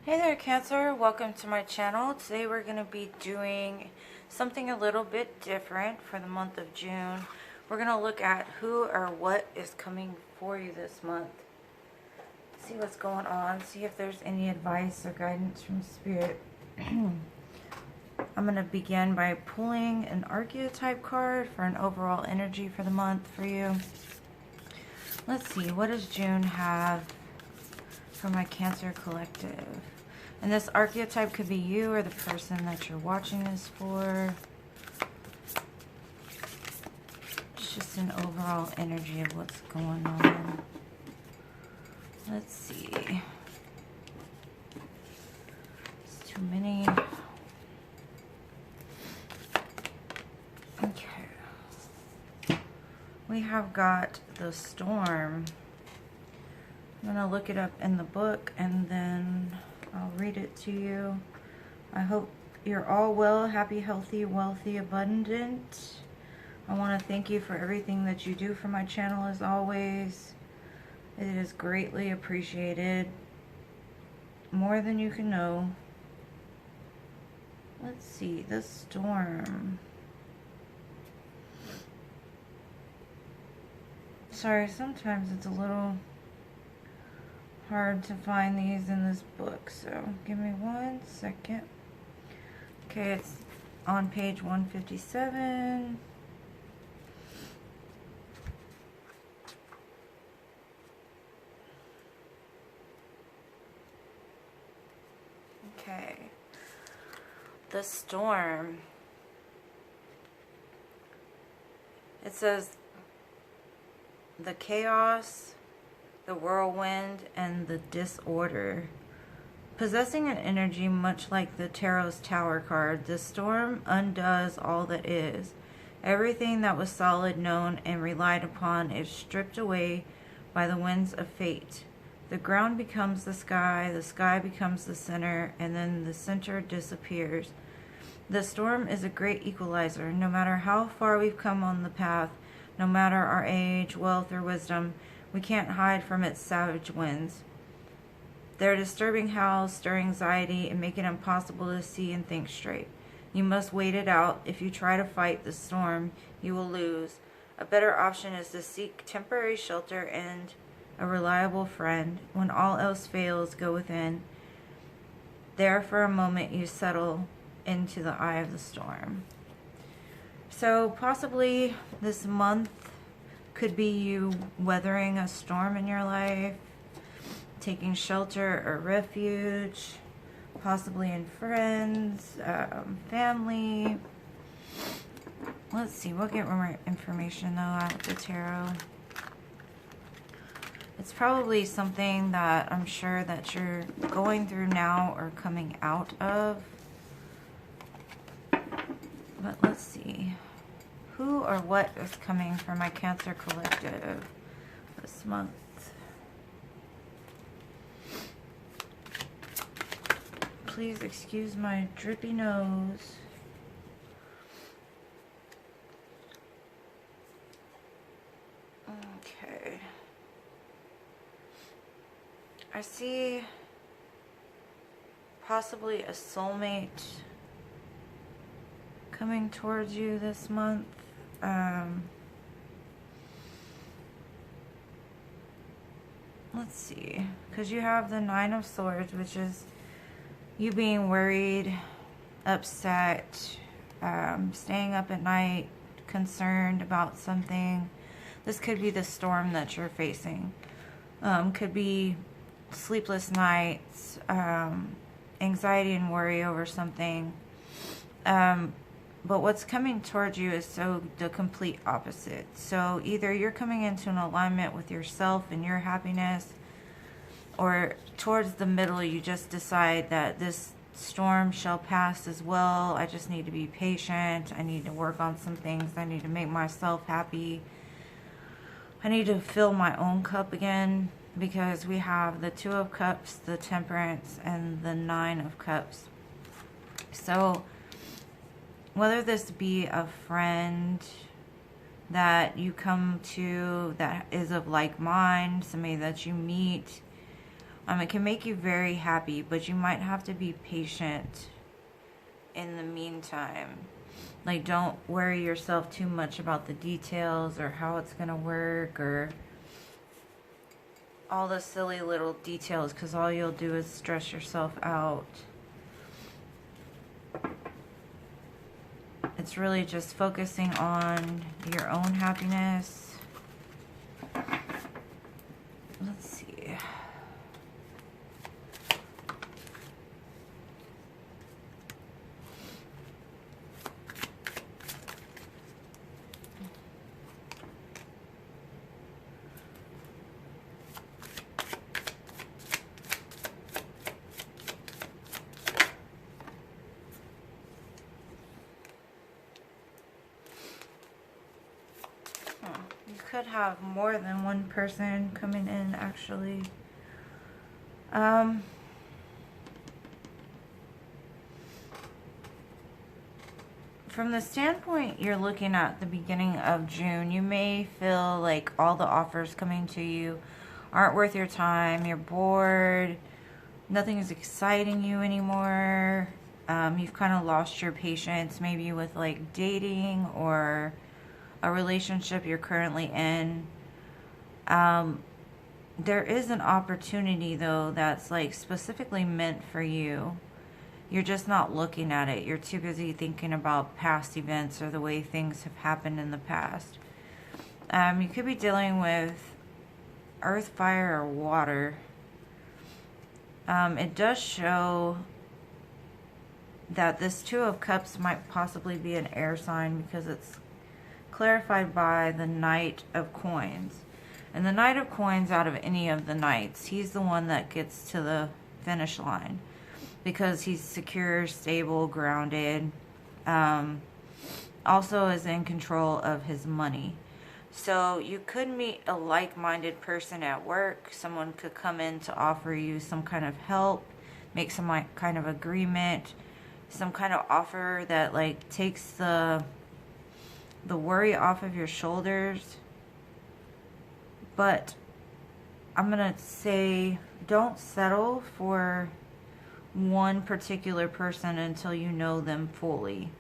Hey there, Cancer. Welcome to my channel. Today we're going to be doing something a little bit different for the month of June. We're going to look at who or what is coming for you this month. See what's going on. See if there's any advice or guidance from Spirit. I'm going to begin by pulling an archetype card for an overall energy for the month for you. Let's see. What does June have for my Cancer collective? And this archetype could be you or the person that you're watching this for. It's just an overall energy of what's going on. Let's see. It's too many. Okay. We have got the storm. I'm going to look it up in the book and then I'll read it to you. I hope you're all well, happy, healthy, wealthy, abundant. I want to thank you for everything that you do for my channel as always. It is greatly appreciated. More than you can know. Let's see, the storm. Sorry, sometimes it's a little hard to find these in this book, so give me 1 second. Okay, it's on page 157. Okay, the storm. It says the chaos, the whirlwind, and the disorder. Possessing an energy much like the Tarot's Tower card, the storm undoes all that is. Everything that was solid, known, and relied upon is stripped away by the winds of fate. The ground becomes the sky becomes the center, and then the center disappears. The storm is a great equalizer. No matter how far we've come on the path, no matter our age, wealth, or wisdom, we can't hide from its savage winds. Their disturbing howls stir anxiety and make it impossible to see and think straight. You must wait it out. If you try to fight the storm, you will lose. A better option is to seek temporary shelter and a reliable friend. When all else fails, go within. There for a moment you settle into the eye of the storm. So possibly this month could be you weathering a storm in your life, taking shelter or refuge, possibly in friends, family. Let's see, we'll get more information though out of the tarot. It's probably something that I'm sure that you're going through now or coming out of. But let's see. Who or what is coming for my Cancer collective this month? Please excuse my drippy nose. Okay. I see possibly a soulmate coming towards you this month. Let's see, because you have the 9 of Swords, which is you being worried, upset, staying up at night, concerned about something. This could be the storm that you're facing. Could be sleepless nights, anxiety and worry over something. But what's coming towards you is the complete opposite. So either you're coming into an alignment with yourself and your happiness, or towards the middle you just decide that this storm shall pass as well. I just need to be patient. I need to work on some things. I need to make myself happy. I need to fill my own cup again, because we have the 2 of Cups, the Temperance, and the 9 of Cups. So whether this be a friend that you come to that is of like mind, somebody that you meet, It can make you very happy, but you might have to be patient in the meantime. Like, don't worry yourself too much about the details or how it's going to work or all the silly little details, because all you'll do is stress yourself out. It's really just focusing on your own happiness. Let's see. You could have more than one person coming in, actually. From the standpoint you're looking at the beginning of June, you may feel like all the offers coming to you aren't worth your time. You're bored. Nothing is exciting you anymore. You've kind of lost your patience, maybe with like dating or a relationship you're currently in. There is an opportunity though that's like specifically meant for you. You're just not looking at it. You're too busy thinking about past events or the way things have happened in the past. You could be dealing with earth, fire, or water. It does show that this Two of Cups might possibly be an air sign because it's clarified by the Knight of Coins. And the Knight of Coins, out of any of the Knights, he's the one that gets to the finish line because he's secure, stable, grounded. Also is in control of his money. So you could meet a like-minded person at work. Someone could come in to offer you some kind of help, make some kind of agreement, some kind of offer that like takes the worry off of your shoulders. But I'm going to say don't settle for one particular person until you know them fully.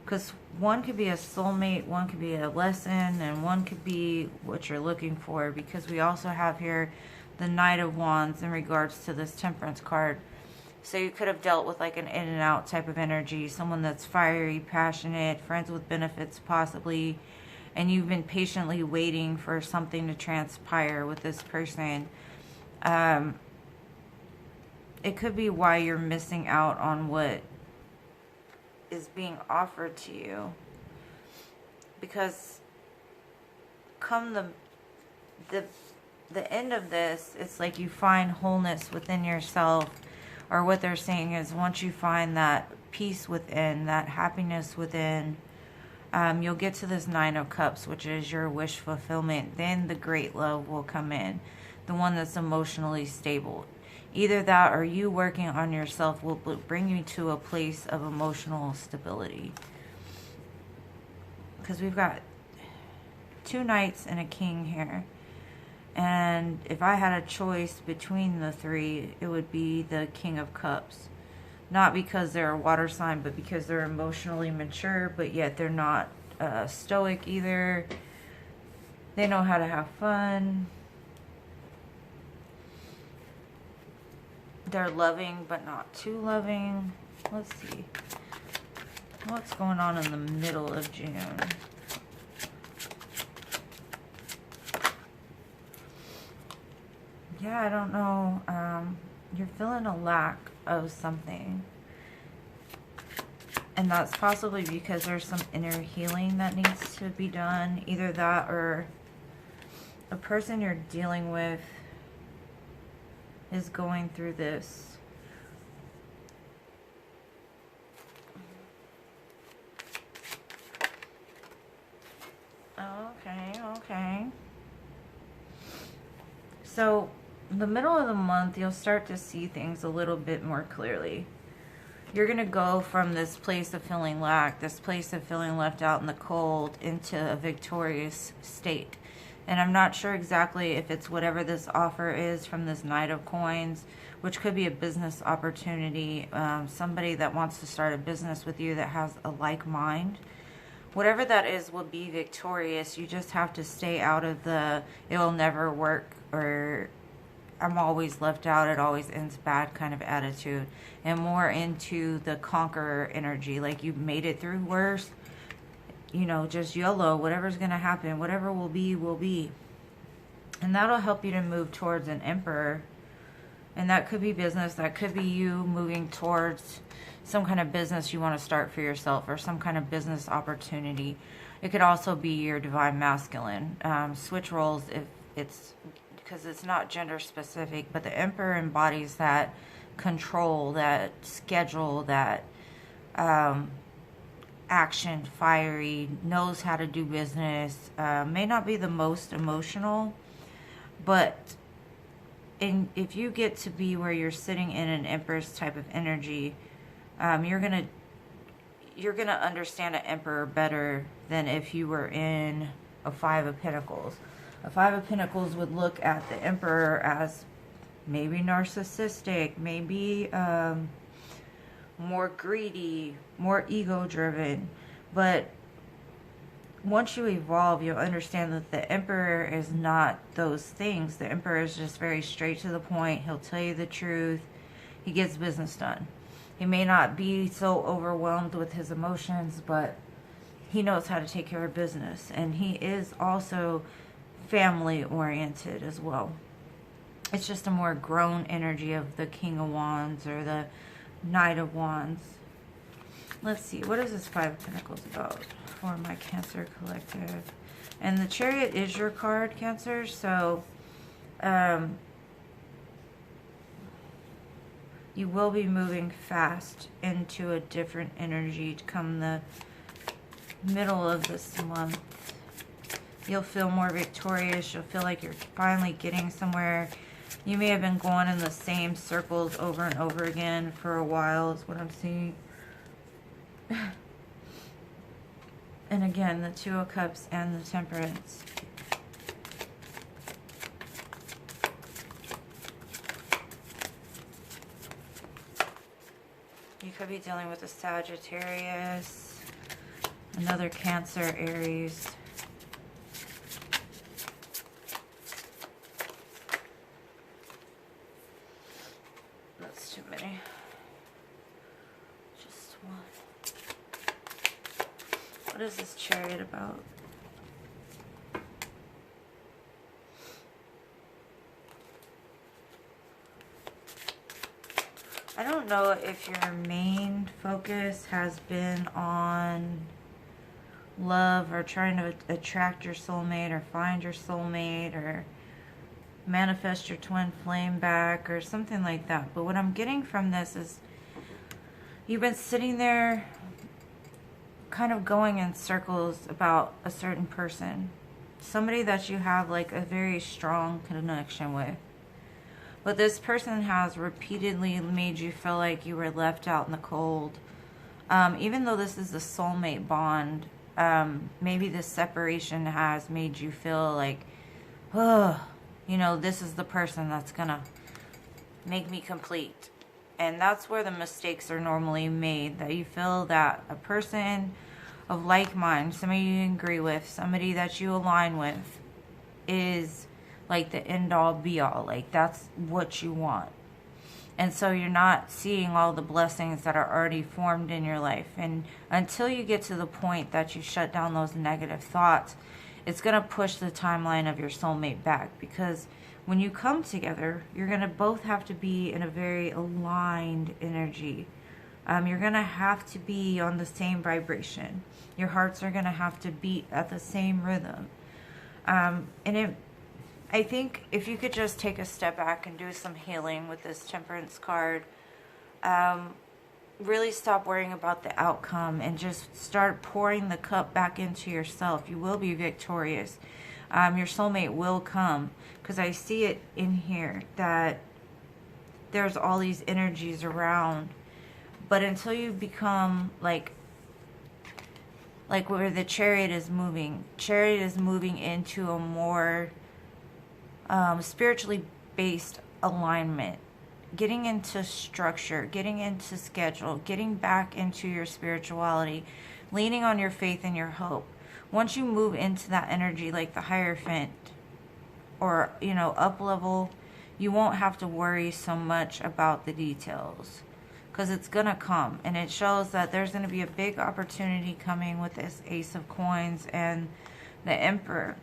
Because one could be a soulmate, one could be a lesson, and one could be what you're looking for. Because we also have here the Knight of Wands in regards to this Temperance card. So you could have dealt with like an in and out type of energy. Someone that's fiery, passionate, friends with benefits possibly. And you've been patiently waiting for something to transpire with this person. It could be why you're missing out on what is being offered to you. Because come the end of this, it's like you find wholeness within yourself. Or what they're saying is once you find that peace within, that happiness within, you'll get to this Nine of Cups, which is your wish fulfillment. Then the great love will come in. The one that's emotionally stable. Either that or you working on yourself will bring you to a place of emotional stability. Because we've got two knights and a king here. And if I had a choice between the three, it would be the King of Cups. Not because they're a water sign, but because they're emotionally mature, but yet they're not stoic either. They know how to have fun. They're loving, but not too loving. Let's see. What's going on in the middle of June? Yeah, I don't know. You're feeling a lack of something. And that's possibly because there's some inner healing that needs to be done. Either that or a person you're dealing with is going through this. Okay. So, the middle of the month, you'll start to see things a little bit more clearly. You're going to go from this place of feeling lack, this place of feeling left out in the cold, into a victorious state. And I'm not sure exactly if it's whatever this offer is from this Knight of Coins, which could be a business opportunity, somebody that wants to start a business with you that has a like mind. Whatever that is will be victorious. You just have to stay out of the it'll never work, or I'm always left out, it always ends bad kind of attitude, and more into the conqueror energy, like you've made it through worse, you know, just YOLO, whatever's going to happen, whatever will be, will be. And that'll help you to move towards an emperor. And that could be business, that could be you moving towards some kind of business you want to start for yourself, or some kind of business opportunity. It could also be your divine masculine. Switch roles if it's, because it's not gender specific, but the emperor embodies that control, that schedule, that action, fiery, knows how to do business, may not be the most emotional, but if you get to be where you're sitting in an empress type of energy, you're gonna understand an emperor better than if you were in a Five of Pentacles. A Five of Pentacles would look at the emperor as maybe narcissistic, maybe more greedy, more ego-driven. But once you evolve, you'll understand that the emperor is not those things. The emperor is just very straight to the point. He'll tell you the truth. He gets business done. He may not be so overwhelmed with his emotions, but he knows how to take care of business. And he is also family-oriented as well. It's just a more grown energy of the King of Wands or the Knight of Wands. Let's see, what is this Five of Pentacles about for my Cancer collective? And the Chariot is your card, Cancer, so you will be moving fast into a different energy to come the middle of this month. You'll feel more victorious. You'll feel like you're finally getting somewhere. You may have been going in the same circles over and over again for a while, is what I'm seeing. And again, the Two of Cups and the Temperance. You could be dealing with a Sagittarius, another Cancer, Aries. That's too many. Just one. What is this Chariot about? I don't know if your main focus has been on love or trying to attract your soulmate or find your soulmate or manifest your twin flame back or something like that. But what I'm getting from this is you've been sitting there kind of going in circles about a certain person. Somebody that you have like a very strong connection with. But this person has repeatedly made you feel like you were left out in the cold. Even though this is a soulmate bond, maybe this separation has made you feel like, oh, you know, this is the person that's gonna make me complete. And that's where the mistakes are normally made, that you feel that a person of like mind, somebody you agree with, somebody that you align with, is like the end all be all, like that's what you want. And so you're not seeing all the blessings that are already formed in your life. And until you get to the point that you shut down those negative thoughts, it's going to push the timeline of your soulmate back. Because when you come together, you're going to both have to be in a very aligned energy. You're going to have to be on the same vibration. Your hearts are going to have to beat at the same rhythm. I think if you could just take a step back and do some healing with this Temperance card, really stop worrying about the outcome and just start pouring the cup back into yourself. You will be victorious. Your soulmate will come, because I see it in here that there's all these energies around. But until you become like like where the Chariot is moving. Chariot is moving into a more spiritually based alignment, getting into structure, getting into schedule, getting back into your spirituality, leaning on your faith and your hope. Once you move into that energy, like the Hierophant, or, you know, up level, you won't have to worry so much about the details, because it's going to come. And it shows that there's going to be a big opportunity coming with this Ace of Coins and the Emperor.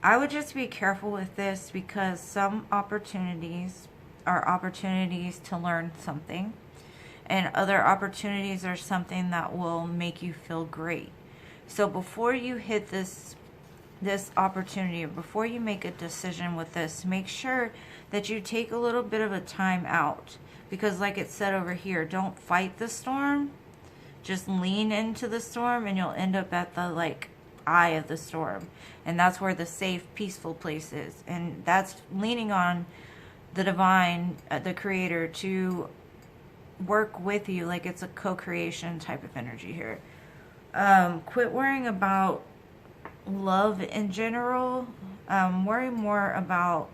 I would just be careful with this, because some opportunities are opportunities to learn something, and other opportunities are something that will make you feel great. So before you hit this opportunity, before you make a decision with this, make sure that you take a little bit of a time out, because like it said over here, don't fight the storm, just lean into the storm, and you'll end up at the like eye of the storm, and that's where the safe, peaceful place is. And that's leaning on the divine, the creator, to work with you, like it's a co-creation type of energy here. Quit worrying about love in general. Worry more about,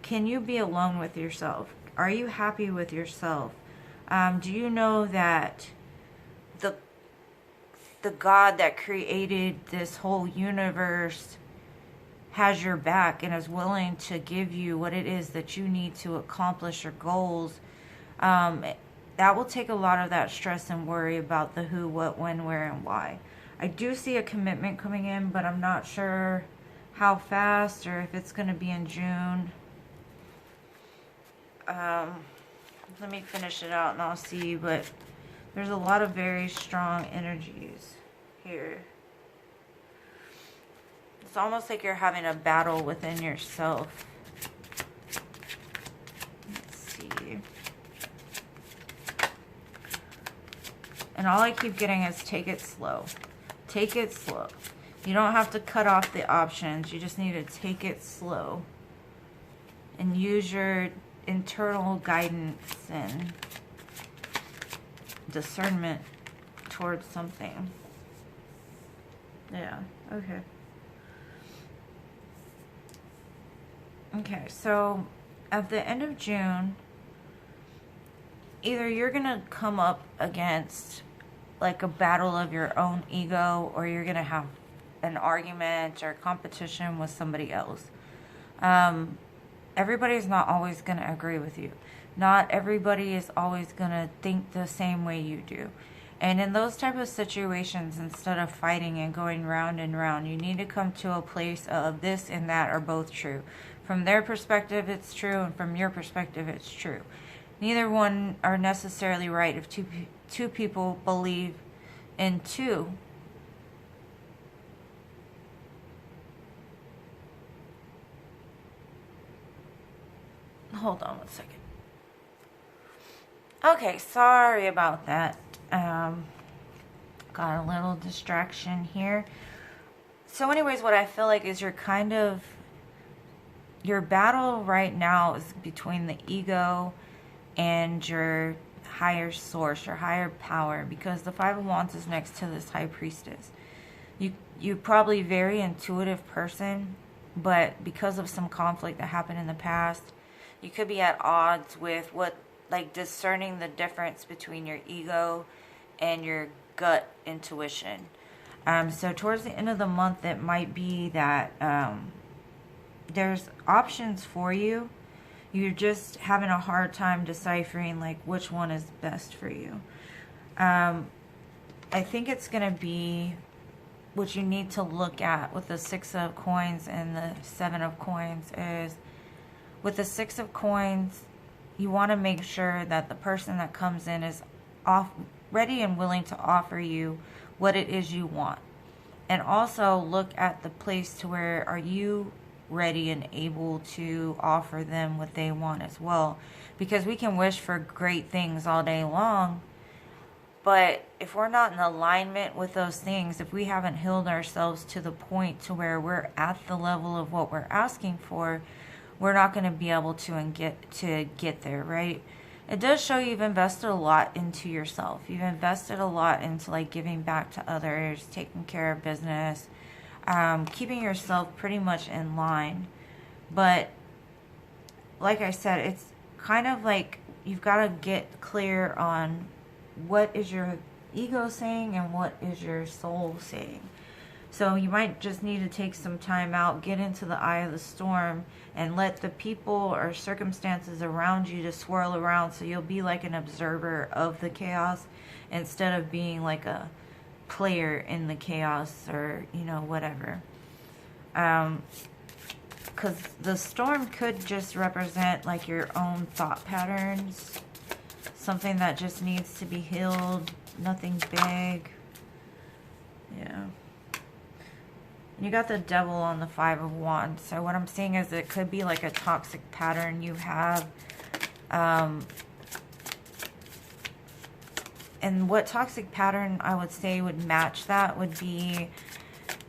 can you be alone with yourself? Are you happy with yourself? Do you know that the God that created this whole universe has your back and is willing to give you what it is that you need to accomplish your goals? That will take a lot of that stress and worry about the who, what, when, where, and why. I do see a commitment coming in, but I'm not sure how fast, or if it's going to be in June. Let me finish it out and I'll see, but there's a lot of very strong energies here. It's almost like you're having a battle within yourself. Let's see. And all I keep getting is take it slow. Take it slow. You don't have to cut off the options. You just need to take it slow. And use your internal guidance and discernment towards something. Yeah, okay. Okay, so at the end of June, either you're going to come up against like a battle of your own ego, or you're going to have an argument or competition with somebody else. Everybody's not always going to agree with you. Not everybody is always going to think the same way you do. And in those type of situations, instead of fighting and going round and round, you need to come to a place of this and that are both true. From their perspective, it's true, and from your perspective, it's true. Neither one are necessarily right if two people believe in two. Hold on one second. Okay, sorry about that. Got a little distraction here. So anyways, what I feel like is your battle right now is between the ego and your higher source, your higher power, because the Five of Wands is next to this High Priestess. You're probably a very intuitive person, but because of some conflict that happened in the past, you could be at odds with discerning the difference between your ego and your gut intuition. So towards the end of the month, it might be that there's options for you. You're just having a hard time deciphering which one is best for you. I think it's going to be what you need to look at with the Six of Coins and the Seven of Coins is, with the Six of Coins, you want to make sure that the person that comes in is ready and willing to offer you what it is you want. And also look at the place to where, are you ready and able to offer them what they want as well. Because we can wish for great things all day long, but if we're not in alignment with those things, if we haven't healed ourselves to the point to where we're at the level of what we're asking for, we're not going to be able to get there, right? it does show you've invested a lot into yourself. You've invested a lot into like giving back to others, taking care of business, keeping yourself pretty much in line. But like I said, it's kind of like you've got to get clear on what is your ego saying and what is your soul saying. So you might just need to take some time out, get into the eye of the storm, and let the people or circumstances around you to swirl around, so you'll be like an observer of the chaos instead of being like a player in the chaos, or, you know, whatever. Because the storm could just represent like your own thought patterns, something that just needs to be healed, nothing big. Yeah. You got the devil on the 5 of Wands. So what I'm saying is it could be like a toxic pattern you have. And what toxic pattern I would say would match that would be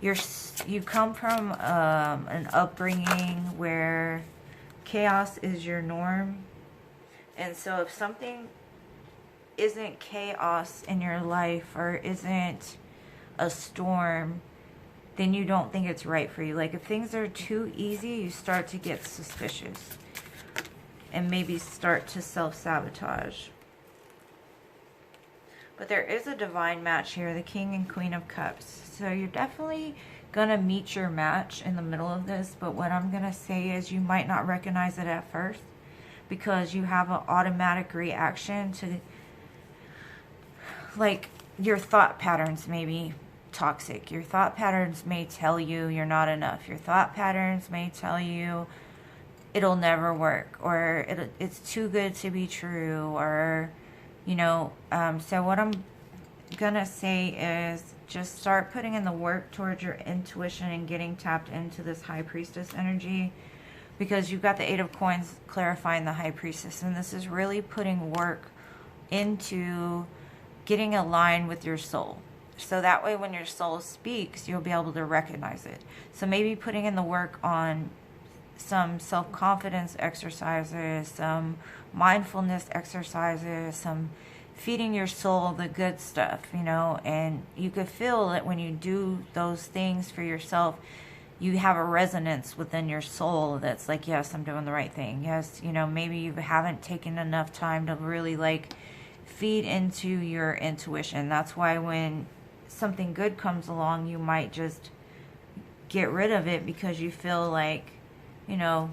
you come from an upbringing where chaos is your norm. And so if something isn't chaos in your life or isn't a storm, then you don't think it's right for you. Like if things are too easy, you start to get suspicious and maybe start to self-sabotage. But there is a divine match here, the King and Queen of Cups. So you're definitely going to meet your match in the middle of this. But what I'm going to say is you might not recognize it at first because you have an automatic reaction to, like, your thought patterns may be toxic. Your thought patterns may tell you you're not enough. Your thought patterns may tell you it'll never work, or it's too good to be true, or, you know, so what I'm gonna say is just start putting in the work towards your intuition and getting tapped into this High Priestess energy, because you've got the 8 of Coins clarifying the High Priestess, and this is really putting work into getting aligned with your soul. So that way when your soul speaks, you'll be able to recognize it. So maybe putting in the work on some self-confidence exercises, some mindfulness exercises, some feeding your soul the good stuff, you know, and you could feel that when you do those things for yourself, you have a resonance within your soul that's like, yes, I'm doing the right thing. Yes, you know, maybe you haven't taken enough time to really like feed into your intuition. That's why when something good comes along, you might just get rid of it because you feel like, you know,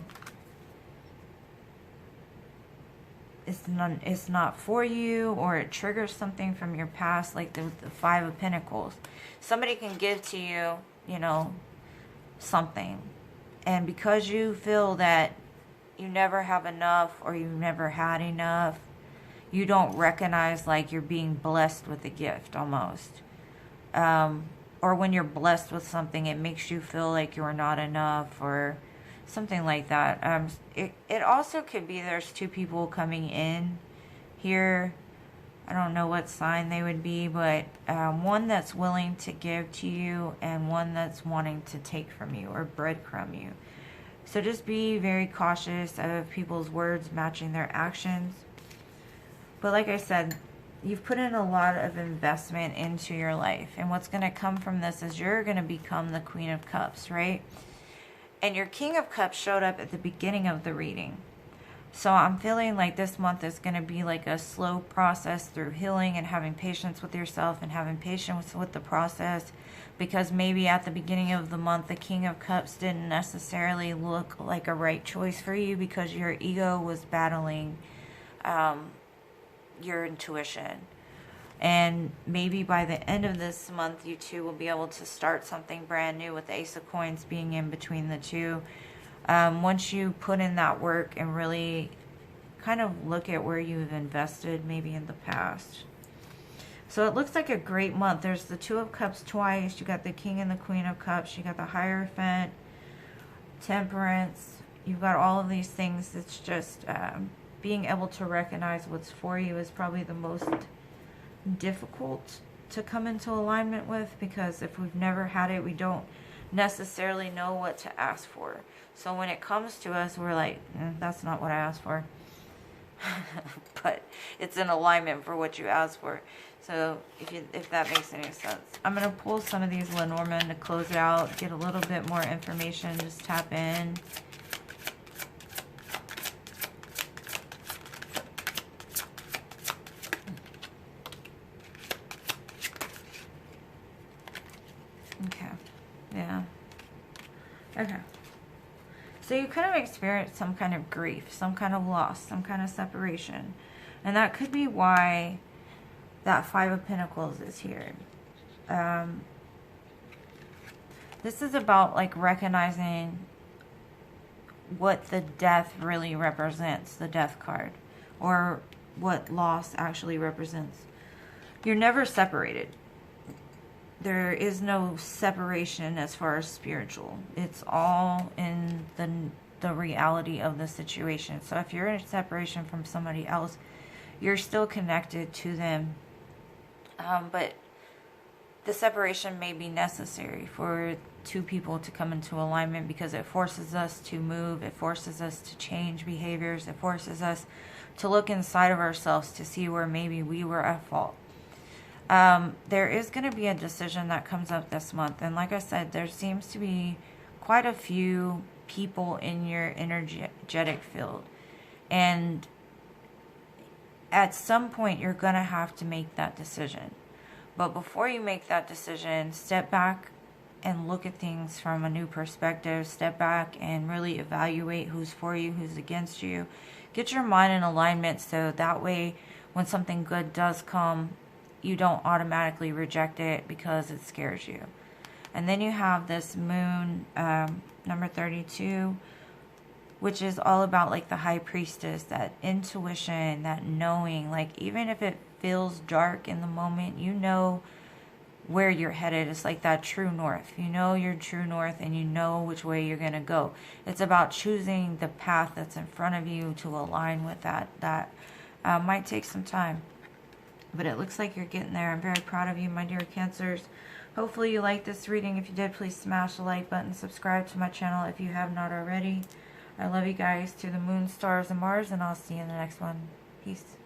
it's not for you, or it triggers something from your past, like the 5 of Pentacles. Somebody can give to you, you know, something, and because you feel that you never have enough or you never had enough, you don't recognize like you're being blessed with a gift almost. Or when you're blessed with something, it makes you feel like you're not enough or something like that. It also could be there's 2 people coming in here. I don't know what sign they would be, but one that's willing to give to you and one that's wanting to take from you or breadcrumb you. So just be very cautious of people's words matching their actions. But like I said, you've put in a lot of investment into your life. And what's going to come from this is you're going to become the Queen of Cups, right? And your King of Cups showed up at the beginning of the reading. So I'm feeling like this month is going to be like a slow process through healing and having patience with yourself and having patience with the process. Because maybe at the beginning of the month, the King of Cups didn't necessarily look like a right choice for you because your ego was battling your intuition. And maybe by the end of this month, you two will be able to start something brand new with the Ace of Coins being in between the two. Once you put in that work and really kind of look at where you've invested maybe in the past. So it looks like a great month. There's the 2 of Cups twice. You got the King and the Queen of Cups. You got the Hierophant, Temperance. You've got all of these things. It's just being able to recognize what's for you is probably the most difficult to come into alignment with, because if we've never had it, we don't necessarily know what to ask for. So when it comes to us, we're like, that's not what I asked for. but it's in alignment for what you asked for. So if that makes any sense. I'm going to pull some of these Lenormand to close it out, get a little bit more information, just tap in. Okay, yeah. Okay. So you could have experienced some kind of grief, some kind of loss, some kind of separation. And that could be why that Five of Pentacles is here. This is about like recognizing what the death really represents, the death card, or what loss actually represents. You're never separated. There is no separation as far as spiritual. It's all in the reality of the situation. So if you're in a separation from somebody else, you're still connected to them. But the separation may be necessary for two people to come into alignment, because it forces us to move. It forces us to change behaviors. It forces us to look inside of ourselves to see where maybe we were at fault. There is going to be a decision that comes up this month. And like I said, there seems to be quite a few people in your energetic field. And at some point, you're going to have to make that decision. But before you make that decision, step back and look at things from a new perspective. Step back and really evaluate who's for you, who's against you. Get your mind in alignment so that way when something good does come, you don't automatically reject it because it scares you. And then you have this moon, number 32, which is all about like the high priestess, that intuition, that knowing, like even if it feels dark in the moment, you know where you're headed. It's like that true north. You know your true north and you know which way you're going to go. It's about choosing the path that's in front of you to align with that. That might take some time, but it looks like you're getting there. I'm very proud of you, my dear Cancers. Hopefully you liked this reading. If you did, please smash the like button. Subscribe to my channel if you have not already. I love you guys to the moon, stars, and Mars, and I'll see you in the next one. Peace.